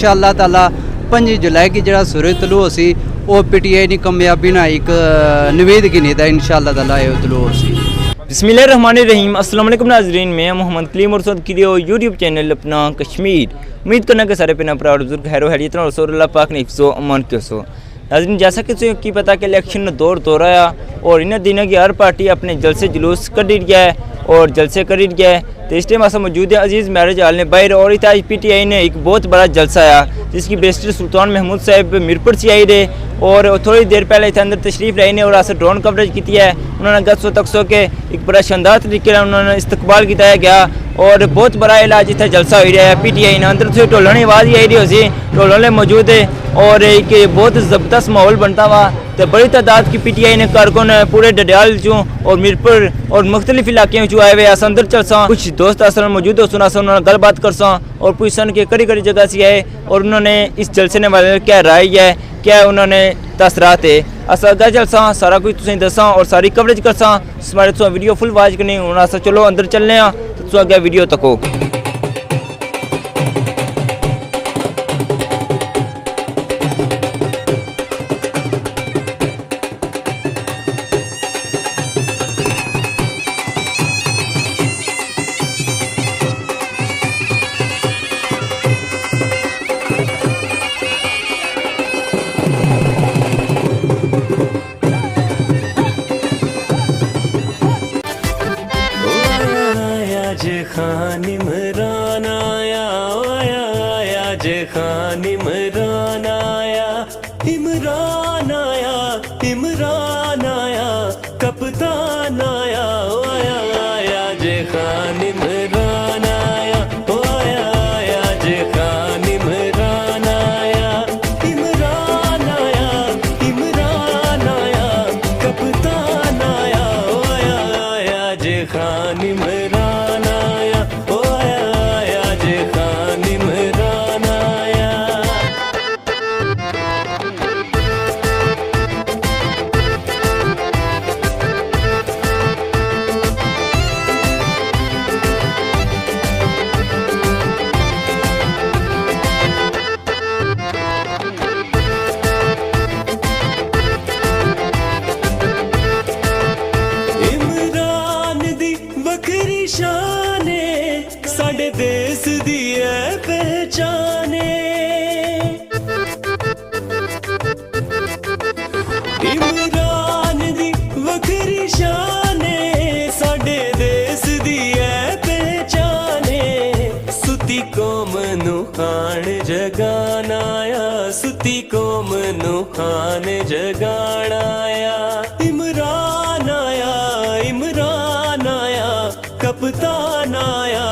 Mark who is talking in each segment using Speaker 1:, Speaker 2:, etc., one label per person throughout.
Speaker 1: इंशाअल्लाह ताला 5 जुलाई की जड़ा सूरज तलू होसी वो PTI नी कामयाबी ना एक नवेद गिनी दा इंशाअल्लाह ताला ये तलू होसी।
Speaker 2: बिस्मिल्लाहिर्रहमानिर्रहीम। अस्सलाम वालेकुम नाज़रीन, मैं मोहम्मद कलीम और साथ कीजिए यूट्यूब चैनल अपना कश्मीर। उम्मीद करना कि सारे पिना पर बुजुर्ग खैर हैरियत और रसूल अल्लाह पाक ने हिफ्ज़ो अमान के सो। नाज़रीन, जैसा कि पता कि इलेक्शन दौर हो रहा और इन दिनों की हर पार्टी अपने जलसे जुलूस कर रही है और जलसे कर रही है। तो इस टाइम ऐसा मौजूद है अजीज़ मैरिज हाल ने बाहर और इत आज PTI ने एक बहुत बड़ा जलसा आया जिसकी बैरिस्टर सुल्तान महमूद साहब मीरपुर से आई रहे और थोड़ी देर पहले इतने अंदर तशरीफ लाई ने और ऐसे ड्रोन कवरेज की है। उन्होंने गसो तकसो के एक बड़ा शानदार तरीके से उन्होंने इस्तकबाल किया गया और बहुत बड़ा इलाज इतना जलसा हो रहा है। PTI ने अंदर से ढोलन आवाज़ ही आई रही होसी, ढोलन मौजूद है और एक बहुत ज़बरदस्त माहौल बनता हुआ। तो बड़ी तादाद की PTI ने कारकुन पूरे डडियाल चूँ और मीरपुर और मुख्तलिफ इलाकों चूँ आए हुए ऐसा अंदर चलसा। कुछ दोस्त असल मौजूद हो सुना उन्होंने गलबात करसा और पूछन के कड़ी कड़ी जगह से आए और उन्होंने इस जलसे ने वाले क्या राय है, क्या उन्होंने तसरात है असा अगर जलसा सारा कुछ तुसें दसा और सारी कवरेज करसा। हमारे तो वीडियो फुल वाच करनी हूँ अस चलो अंदर चलने तो अगर वीडियो तको।
Speaker 3: खान इमरान आया, आया जे खान इमरान आया, इमरान आया, इमरान आया, कप्तान आया, आया जे खान इमरान आया, आया जे खान इमरान आया, इमरान आया, इमरान आया, कप्तान आया, आया जे खान इमरान शाने साडे देश दी है पहचाने। इमरान दी वखरी शाने साडे देश दी है पहचाने। सुती कौम नू खान जगाना आया, सुती कौम नू खान जगाना आया। इमरान आया, इमरान आया, कप्तान आया,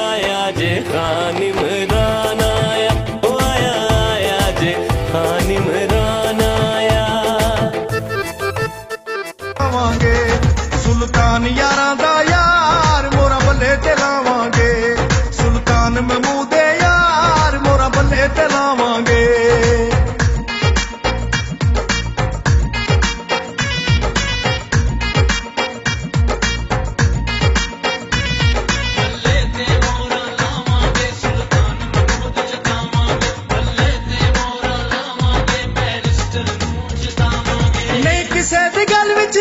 Speaker 3: आया जे खान इमरान आया, आया जे खान इमरान आया।
Speaker 4: लावांगे सुल्तान यारां दा यार मोरा बल्ले ते लावांगे, सुल्तान महमूद यार मोरा बल्ले ते लावांगे।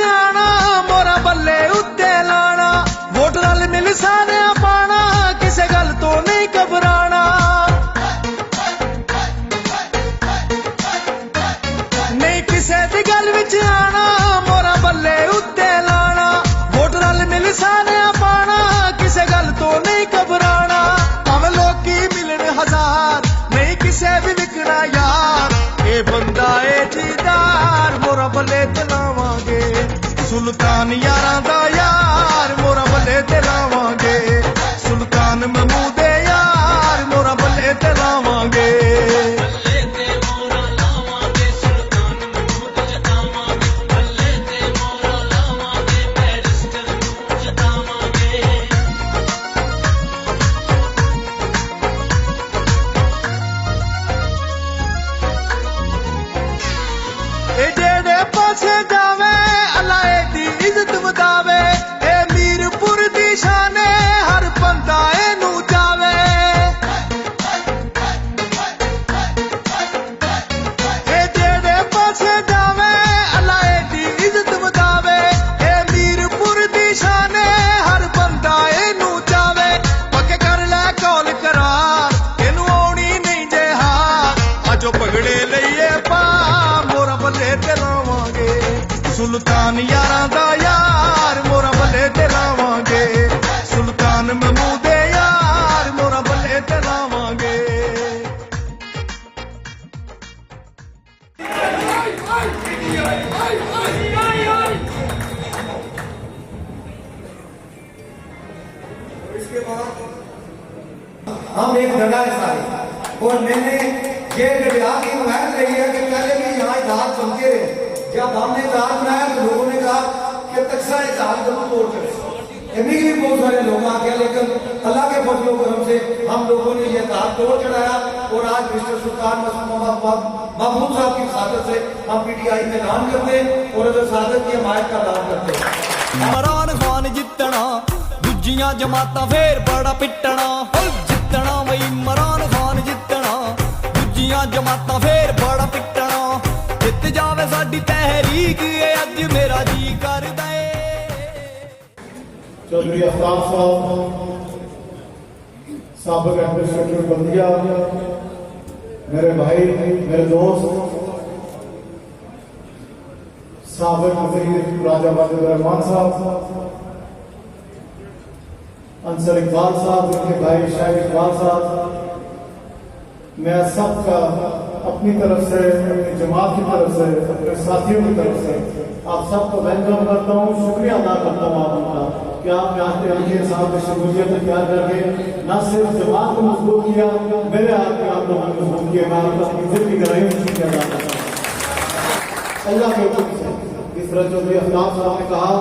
Speaker 4: आना मोरा बल्ले उत्ते लाना, वोट रल मिल सारे पाना, किसे गल तो नहीं घबराना। नहीं किसे दी गल विच आना मोरा बल्ले उत्ते लाना, वोट रल मिल सारे पाना, किसे गल तो नहीं घबराना। भावें लोकी मिलन हजार नहीं किसे भी विकना यार, ये बंदा ए दीदार मोरा बल्ले ते लावांगे। सुल्तान यारां दा यार मोरा बल्ले ते लावांगे, सुल्तान महमूद यार मोरा बल्ले ते लावांगे। जेड़े पासे जावे अल्लाह दी इज्जत बतावे, ए मीरपुर दी शान हर बंदा एनू जावे। ਪਗੜੇ ਲਈਏ ਪਾ ਮੋਰਾ ਬੱਲੇ ਤੇ ਲਾਵਾਂਗੇ ਸੁਲਤਾਨ ਯਾਰਾਂ ਦਾ ਯਾਰ ਮੋਰਾ ਬੱਲੇ ਤੇ ਲਾਵਾਂਗੇ ਸੁਲਤਾਨ ਮਹਿਮੂਦ ਦੇ ਯਾਰ ਮੋਰਾ ਬੱਲੇ ਤੇ ਲਾਵਾਂਗੇ
Speaker 5: इसके बाद हम एक जगह है सारे और मैंने ये दरिया की हिमायत रही है कि पहले भी यहाँ जहाज चलते रहे जब हमने जहाज बनाया तो लोगों ने कहा कि तकसा जहाज जरूर तोड़ करे अभी भी बहुत सारे लोग आ गए लेकिन अल्लाह के फजल व करम से हम लोगों ने ये जहाज तोड़ चढ़ाया और आज मिस्टर सुल्तान महमूद साहब की सादत से हम PTI में ऐलान करते हैं और अगर सादत की हमायत का ऐलान करते हैं।
Speaker 3: इमरान खान जितना दूजियां जमाता फिर बड़ा पिटना जितना वही इमरान खान जितना दूजियां जमाता फिर बड़ा पिटना जित जावे साडी तहरीक अज मेरा जी करदा है।
Speaker 6: चौधरी आफ्ताब साहब साबिक एडमिनिस्ट्रेटर बल्दिया मेरे भाई मेरे दोस्त साबिक वज़ीर राजा वाजिद रहमान साहब अंसर इकबाल साहब उनके भाई शाहिद इकबाल साहब मैं सबका अपनी तरफ से अपनी जमात की तरफ से अपने साथियों की तरफ से आप सबको वेलकम करता हूँ शुक्रिया अदा करता हूँ आप उनका कि आपने आते आगे साहब ने शमूलियत तैयार करके न सिर्फ जमात को मजबूत किया मेरे हाथ में आप लोगों ने मजबूत किया मैं आपका इज्जत की कराई शुक्रिया अदा करता हूँ। अल्लाह के हुक्म से इस तरह चौधरी आफ्ताब साहब ने कहा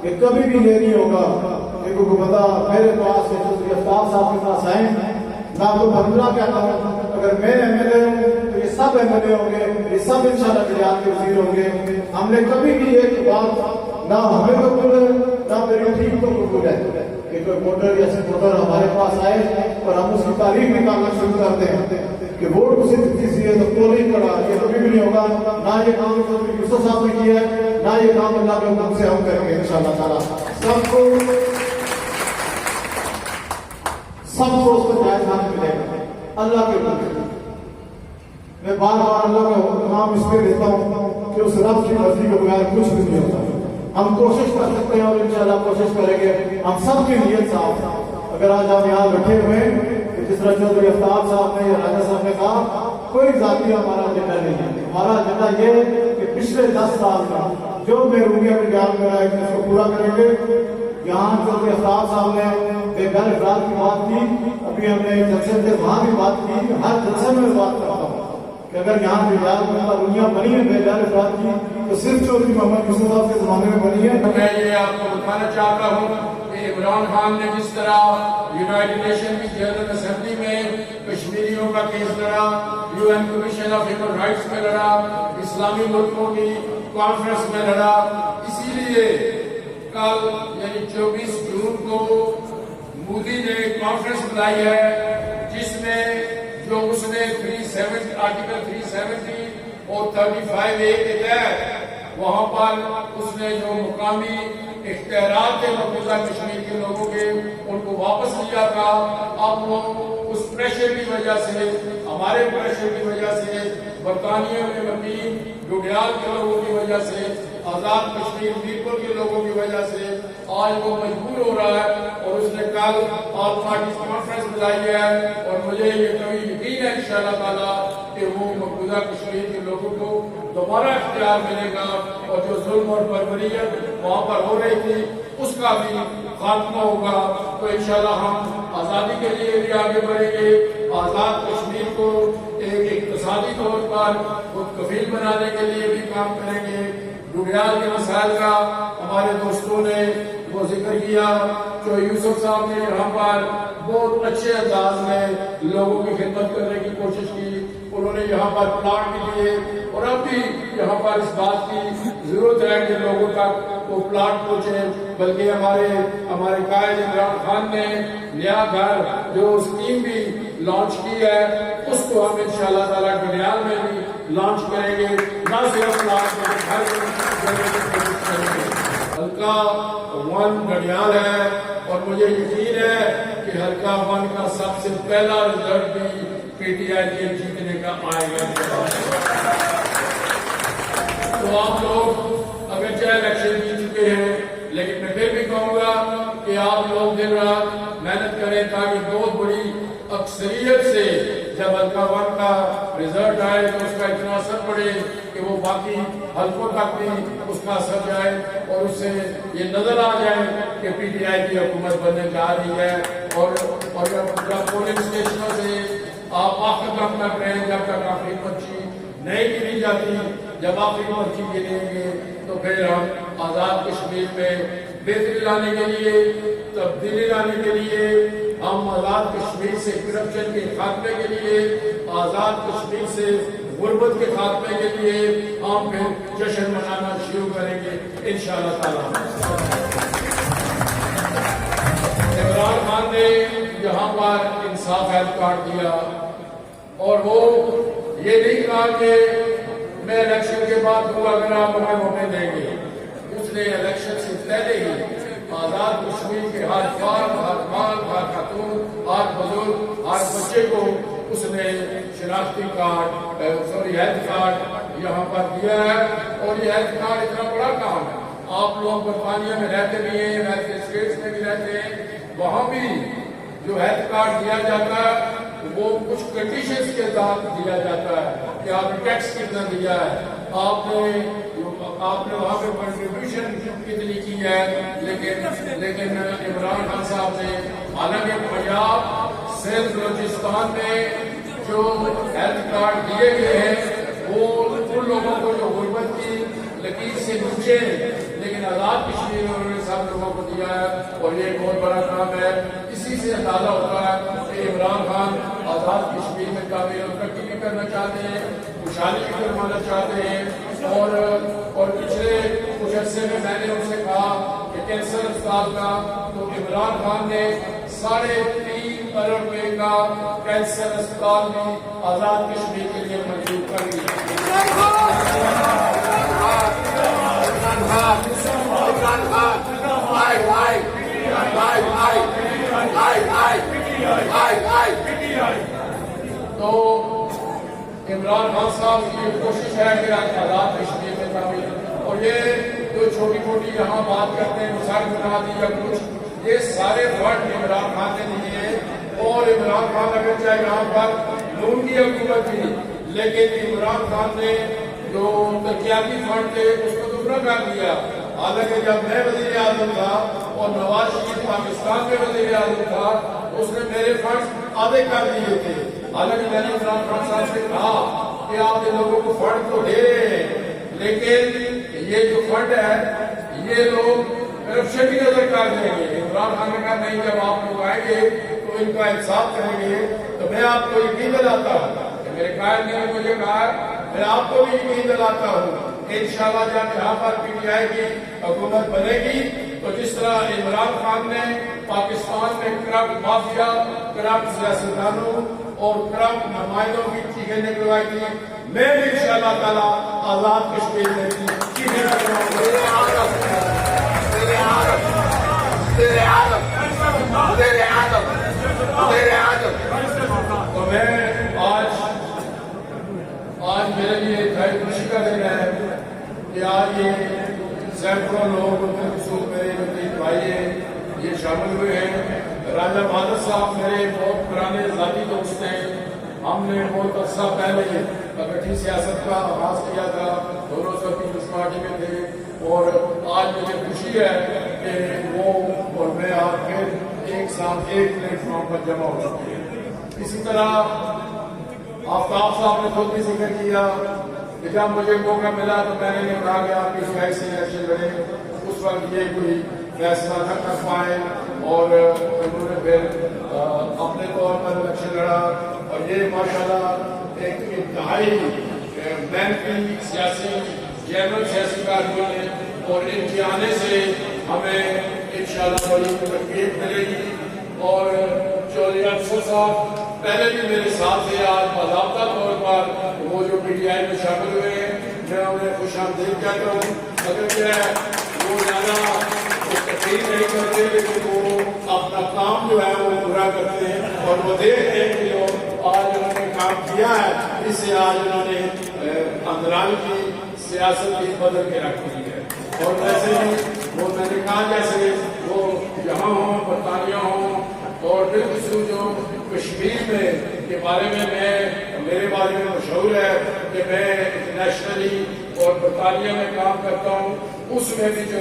Speaker 6: कि कभी भी ये नहीं होगा को बता मेरे पास चौधरी आफ्ताब साहब के पास आए मैं आपको बंदला कहता हूँ अगर मैं MLA हूँ तो ये सब MLA होंगे ये सब इंशाल्लाह गुजरात के वजीर होंगे हमने कभी भी एक बात ना हमें कबूल है ना मेरी टीम को कबूल है कि कोई वोटर या सपोर्टर हमारे पास आए और हम उसकी तारीफ निकालना शुरू करते हैं कि वोट उसे किसी है तो पोलिंग करा ये कभी भी नहीं होगा ना ये काम चौधरी यूसुफ साहब ने किया है ना ये काम अल्लाह के हुक्म से हम करेंगे इंशाल्लाह ताला सबको उसको जायज हाथ मिलेगा अल्लाह के हुक्म मैं बार बार अल्लाह का नाम इसलिए लेता हूँ कि उस रब की मर्जी के बगैर कुछ भी नहीं होता हम कोशिश कर सकते हैं और इंशाल्लाह कोशिश करेंगे हम सब की नीयत साफ अगर आज हम यहाँ बैठे हुए तो जिस तरह चौधरी आफ्ताब साहब ने या राजा साहब ने कहा कोई जाति हमारा एजेंडा नहीं है हमारा एजेंडा ये कि पिछले 10 साल का जो बेरूनिया में ज्ञान में आए उसको पूरा करेंगे। यहाँ चौधरी आफ्ताब साहब ने बेघर अफराद की बात की अभी हमने जलसे से वहाँ भी बात की हर जलसे में बात करता हूँ कि अगर यहाँ बेजार दुनिया बनी है बेघर अफराद की तो सिर्फ चौधरी मोहम्मद यूसुफ साहब के जमाने में बनी है।
Speaker 7: मैं ये आपको बताना चाहता हूँ कि इमरान खान ने जिस तरह यूनाइटेड नेशन की जनरल असेंबली में कश्मीरियों का केस लड़ा UN commission of human rights में लड़ा इस्लामी मुल्कों की कॉन्फ्रेंस में लड़ा इसीलिए कल यानी 24 जून को मोदी ने कॉन्फ्रेंस बुलाई है जिसमें जो उसने आर्टिकल 370 और 35A के तहत वहाँ पर उसने जो मुकामी इख्तियारात थे मकबूजा कश्मीर के लोगों के उनको वापस लिया था। अब वो उस प्रेशर की वजह से हमारे प्रेशर की वजह से बरतानिया में मकीन डुडियाल के लोगों की वजह से आज़ाद कश्मीर पीपल के लोगों की वजह से आज वो मजबूर हो रहा है और उसने कल ऑल पार्टीज कॉन्फ्रेंस बुलाई है और मुझे ये कभी यकीन है इंशाअल्लाह ताला कि वो मकबूजा कश्मीर के लोगों को दोबारा इख्तियार मिलेगा और जो जुल्म और बर्बरियत वहाँ पर हो रही थी उसका भी खात्मा होगा। तो इंशाअल्लाह हम आज़ादी के लिए भी आगे बढ़ेंगे आज़ाद कश्मीर को एक इक़्तिसादी तौर पर खुद कफील बनाने के लिए भी काम करेंगे। डुडियाल के मसाइल का हमारे दोस्तों ने वो जिक्र किया जो यूसुफ साहब ने यहाँ पर बहुत अच्छे अंदाज में लोगों की खिदमत करने की कोशिश की उन्होंने यहाँ पर प्लाट भी दिए और अब भी यहाँ पर इस बात की जरूरत है कि लोगों तक वो प्लाट पहुँचे बल्कि हमारे कायद इमरान खान ने नया घर जो स्कीम भी लॉन्च की है उसको हम इंशाअल्लाह ताला डुडियाल में भी लॉन्च करेंगे न सिर्फ प्लाट हल्का 1 डडियाल है और मुझे यकीन है कि हल्का 1 का सबसे पहला रिजल्ट भी PTI के जीतने का आएगा। तो आप लोग अगर चाहे इलेक्शन जीत चुके हैं, लेकिन मैं फिर भी कहूँगा कि आप लोग दिन रात मेहनत करें ताकि बहुत बड़ी अक्सरियत से जब हल्का 1 का रिजल्ट आए तो उसका इतना असर पड़े कि वो बाकी हल्कों तक भी उसका असर जाए और उससे ये नजर आ जाए कि PTI की हुकूमत बनने जा रही है। और जब पोलिंग स्टेशनों से आप आखिर तक तक रहे जब तक आखिरी पर्ची नहीं गिनी जाती, जब आखिरी पर्ची गिनेंगे तो फिर हम आज़ाद कश्मीर में बेहतरी लाने के लिए, तब्दीली लाने के लिए, हम आज़ाद कश्मीर से करप्शन के खात्मे के लिए, आज़ाद कश्मीर से गुर्बत के खात्मे के लिए हम फिर जश्न मनाना शुरू करेंगे इंशाअल्लाह ताला। इमरान खान ने यहाँ पर इंसाफ हेल्थ कार्ड दिया और वो ये नहीं कहा कि मैं इलेक्शन के बाद दूंगा अगर आप हमें वोटें देंगे। उसने इलेक्शन से पहले ही आज़ाद कश्मीर के हर फर्द, हर मर्द, हर खातून, हर बुजुर्ग, हर बच्चे को उसने शनाख्ती कार्ड हेल्थ कार्ड यहाँ पर दिया है। और ये हेल्थ कार्ड इतना बड़ा काम है। आप लोग बरतानिया में रहते भी हैं, यूनाइटेड स्टेट्स में भी रहते हैं, वहाँ भी जो हेल्थ कार्ड दिया जाता है वो कुछ कंडीशंस के साथ दिया जाता है कि आपने टैक्स कितना दिया है, आपने वहाँ पे कंट्रीब्यूशन कितनी की है। लेकिन इमरान खान साहब ने हालांकि पंजाब, सिंध, बलूचिस्तान में जो हेल्थ कार्ड दिए गए हैं वो उन लोगों को जो गुर्बत की लकीर से नीचे, लेकिन आज़ाद कश्मीर में उन्होंने सब लोगों को दिया है और ये बहुत बड़ा काम है। इसी से अंदाजा होता है कि इमरान खान आज़ाद कश्मीर में काबिल तरक्की भी करना चाहते हैं, खुशहाली भी करवाना चाहते हैं। और पिछले कुछ अर्से में मैंने उनसे कहा कि कैंसर अस्पताल का तो इमरान खान ने 3.5 अरब रुपए का कैंसर अस्पताल में आज़ाद कश्मीर के लिए मंजूर कर दिया। तो इमरान खान साहब की कोशिश है कि आज़ाद कश्मीर में काबिल, और ये जो छोटी मोटी यहाँ बात करते हैं मिसाल बना दी या कुछ, ये सारे फंड इमरान खान ने दिए। और इमरान खान अगर चाहे यहाँ पर नून की हुकूमत थी, लेकिन इमरान खान ने जो तरक्याती फंड थे उसको दुगना कर दिया। हालांकि जब मैं वज़ीर आज़म था और नवाज शरीफ पाकिस्तान में वज़ीर आज़म था, उसने मेरे फंड आधे कर दिए थे। हालांकि मैंने इमरान खान साहब से कहा कि आप इन लोगों को फंड तो दे रहे हैं, लेकिन ये जो फंड है ये लोग करप्शन की नजर कर देंगे। इमरान खान ने कहा नहीं, जब आप लोग आएंगे तो इनका इंसाफ करेंगे। तो मैं आपको यकीन दिलाता हूँ, मेरे कायद ने मुझे कहा, मैं आपको भी यकीन दिलाता हूँ इंशाअल्लाह जब यहाँ पर PTI की हुकूमत बनेगी तो जिस तरह इमरान खान ने पाकिस्तान में करप्ट माफिया, करप्ट सियासतदानों और करप्ट नुमाइंदों की चीखें निकलवाई थी, मैं भी इंशाअल्लाह ताला आज़ाद कश्मीर में चीखें निकलवाऊंगा। तो मैं आज मेरे लिए बहुत खुशी का दिन है कि आज ये सैकड़ों लोग मेरे वकील भाई ये शामिल हुए हैं। राजा बहादुर साहब मेरे बहुत पुराने ज़ाती दोस्त हैं। हमने बहुत अर्सा पहले इकट्ठी सियासत का आगाज किया था, दोनों सब पीपल्स पार्टी में थे। और आज मुझे खुशी है कि वो और मैं आज फिर एक साथ एक प्लेटफॉर्म पर जमा हो चुके हैं। इसी तरह आफ्ताब साहब ने खुद भी जिक्र किया कि जब मुझे मौका मिला तो मैंने नहीं कहा कि आप PTI से इलेक्शन लड़ें। उस वक्त ये कोई फैसला न कर पाए और उन्होंने फिर अपने तौर पर इलेक्शन लड़ा। और ये माशाल्लाह एक इंतहाई मेहनती सियासी जनरल सियासी कारकुन है और इनके आने से हमें इंशाअल्लाह बड़ी तरक्की मिलेगी। और चौधरी अफसर साहब पहले भी मेरे साथ थे, आज बाज़ाब्ता तौर पर वो जो PTI में शामिल हुए हैं, मैं उन्हें खुशामदीद कहता हूँ। अगर क्या वो ज़्यादा तकरीर नहीं करते, लेकिन वो अपना काम जो है वो पूरा करते हैं और वो देखते हैं कि लोग आज उन्होंने काम किया है, इससे आज उन्होंने अंदरान की सियासत भी बदल के रख दी है। और वैसे ही वो मैंने कहा जैसे वो यहाँ हों, बरतानिया हों, और बिल्कुल जो कश्मीर में के बारे में मेरे बारे में मशहूर है कि मैं इंटरनेशनली और बरतानिया में काम करता हूँ, उसमें भी जो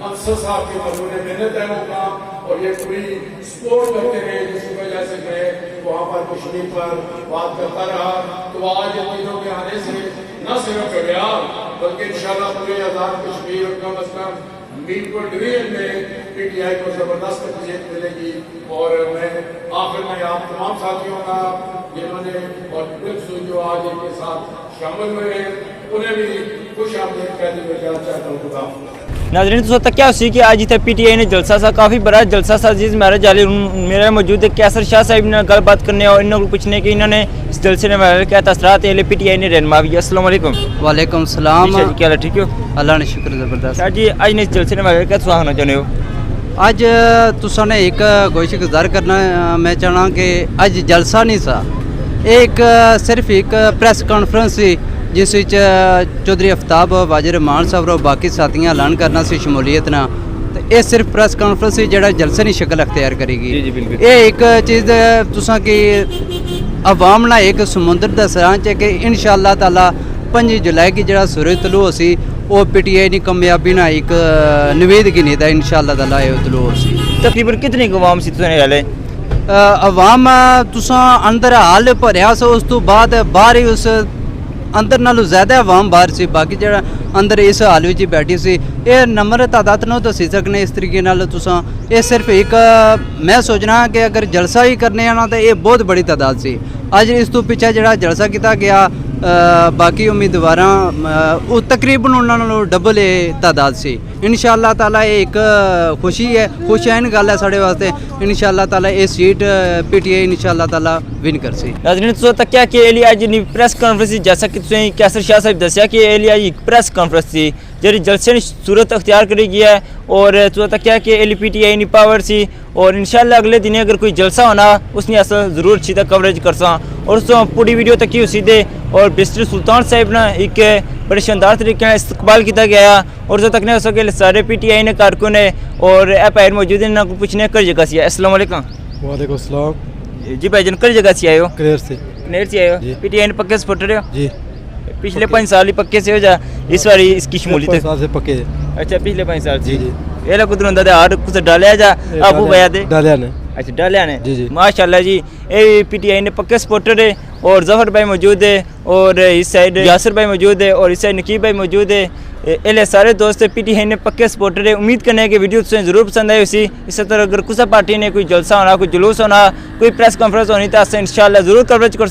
Speaker 7: अंसर साहब की मजबूर मेहनत है वो काम, और ये पूरी सपोर्ट करते रहे, जिसकी वजह से मैं वहाँ पर कश्मीर पर बात करता रहा। तो आज इन चीज़ों के आने से न सिर्फ गया बल्कि इंशाल्लाह पूरे आज़ाद कश्मीर और कम अज़ कम मीरपुर डिवीजन में पीटीआई को जबरदस्त जीत मिलेगी। और मैं आखिर में आप तमाम साथियों का जिन्होंने और बिल्कुल जो आज इनके साथ शामिल हुए हैं उन्हें भी खुश आमदीद कहते हुए कहना चाहता हूँ। खुदा
Speaker 2: नाज़रीन तो तक क्या उसी कि आज इतने पीटीआई ने जलसा सा काफ़ी बड़ा जलसा सा जिस मेरे जाली मेरा मौजूद है कैसर शाह साहब ने गलबात करने और इन्होंने पूछने कि इन्होंने इस जलसे में क्या तसरात है पीटीआई ने रहनुमा भी। अस्सलाम वालेकुम।
Speaker 1: वालेकुम सलाम।
Speaker 2: जी क्या हाल है, ठीक हो?
Speaker 1: अल्लाह ने शुक्र ज़बरदस्त।
Speaker 2: शाह जी आज ने इस जलसे में क्या सुहाना चाहते हो?
Speaker 1: ਅੱਜ ਤੁਸਾਂ ਨੇ ਇੱਕ ਕੋਸ਼ਿਸ਼ ਗੁਜ਼ਾਰ ਕਰਨਾ ਮੈਂ ਚਾਹਣਾ ਕਿ ਅੱਜ ਜਲਸਾ ਨਹੀਂ ਸਾ, ਇਹ ਇੱਕ ਸਿਰਫ ਇੱਕ ਪ੍ਰੈਸ ਕਾਨਫਰੰਸ ਸੀ ਜਿਸ ਵਿੱਚ ਚੌਧਰੀ ਅਫਤਾਬ ਵਾਜਿਰ ਰਹਿਮਾਨ ਸਾਹਿਬ और ਬਾਕੀ ਸਾਥੀਆਂ ਐਲਾਨ ਕਰਨਾ ਸੀ ਸ਼ਮੂਲੀਅਤ ਨਾਲ, ਤੇ ਇਹ ਸਿਰਫ ਪ੍ਰੈਸ ਕਾਨਫਰੰਸ ਸੀ ਜਿਹੜਾ ਜਲਸੇ ਦੀ ਸ਼ਕਲ ਅਖਤਿਆਰ ਕਰੇਗੀ।
Speaker 2: ਜੀ ਜੀ ਬਿਲਕੁਲ।
Speaker 1: ਇਹ ਇੱਕ ਚੀਜ਼ ਤੁਸਾਂ ਕਿ ਆਵਾਮ ਨਾਲ ਇੱਕ ਸਮੁੰਦਰ ਦਾ ਸਰਾਂਚ ਹੈ ਕਿ ਇਨਸ਼ਾਅੱਲਾ ਤਾਲਾ 5 जुलाई की जरा सूरज तलू सी वो पीटीआई की कामयाबी ना एक नवेद की नींद है इंशाअल्लाह ताला ये तलू सी।
Speaker 2: तकरीबन कितनी अवाम सी तुसें हाले?
Speaker 1: अवाम तुसां अंदर हाल भरिया सो उस तो बाद बाहर ही उस अंदर नालों ज़्यादा अवाम बाहर सी, बाकी जरा अंदर इस हाल विच बैठी सी। ये नंबर तादाद न दसी सकने इस तरीके नाल तुसां, ये सिर्फ एक मैं सोचना कि अगर जलसा ही करने ना तो ये बहुत बड़ी तादाद सी। अज इस तो पिछे जरा जलसा किया गया बाकी उम्मीदवार वो तकरीबन उन्होंने डबल तादाद से। इंशाअल्लाह ताला ये एक खुशी है, खुशैन गल है साढ़े वास्ते। इंशाअल्लाह ताला ये सीट पीटीआई इंशाअल्लाह ताला विन कर सी।
Speaker 2: नाज़रीन तो तक क्या कि एली आज प्रेस कॉन्फ्रेंस जैसा कि तुसें कैसर शाह साहब दसिया कि एली आज एक प्रेस कॉन्फ्रेंस थी जी जलसे की सूरत अख्तियार करी गया है। और तो तक क्या कि एली पीटीआई नी पावर सी और इंशाअल्लाह अगले दिन अगर कोई जलसा होना उसने असल जरूर अच्छी तक कवरेज कर सा। और उस पूरी वीडियो तक ही उसी दे और बिस्टर सुल्तान साहब ना एक बड़े शानदार तरीके से इस्तकबाल किया गया। और जो तक ने हो सके सारे पीटीआई ने कारकुन है और ए भाई मौजूद है ना पूछने कर जगह से। अस्सलाम वालेकुम।
Speaker 8: वालेकुम अस्सलाम।
Speaker 2: जी भाईजान कर जगह से आए हो?
Speaker 8: क्लियर से।
Speaker 2: क्लियर से आए हो? पीटीआई ने पक्के सपोर्टर हो?
Speaker 8: जी।
Speaker 2: पिछले 5 साल ही पक्के से हो जा इस बार इसकी शमूलियत?
Speaker 8: 5 साल से पक्के।
Speaker 2: अच्छा पिछले 5 साल
Speaker 8: जी जी।
Speaker 2: ये लोग कुछ होंदा हार कुछ डालिया जा आपू भैया दे
Speaker 8: डालिया ने।
Speaker 2: अच्छा डालिया ने।
Speaker 8: जी जी।
Speaker 2: माशाल्लाह जी ये पीटीआई ने पक्के सपोर्टर है और जफर भाई मौजूद है और इस साइड यासर भाई मौजूद है और इस साइड नकीब भाई मौजूद है। ये सारे दोस्त पीटीआई ने पक्के सपोर्टर है। उम्मीद करने कि वीडियो तुसें जरूर पसंद आई उसी। इस तरह अगर कुछ पार्टी ने कोई जलसा होना कोई जुलूस होना कोई प्रेस कॉन्फ्रेंस होनी तो अस इंशाअल्लाह जरूर कवरेज कर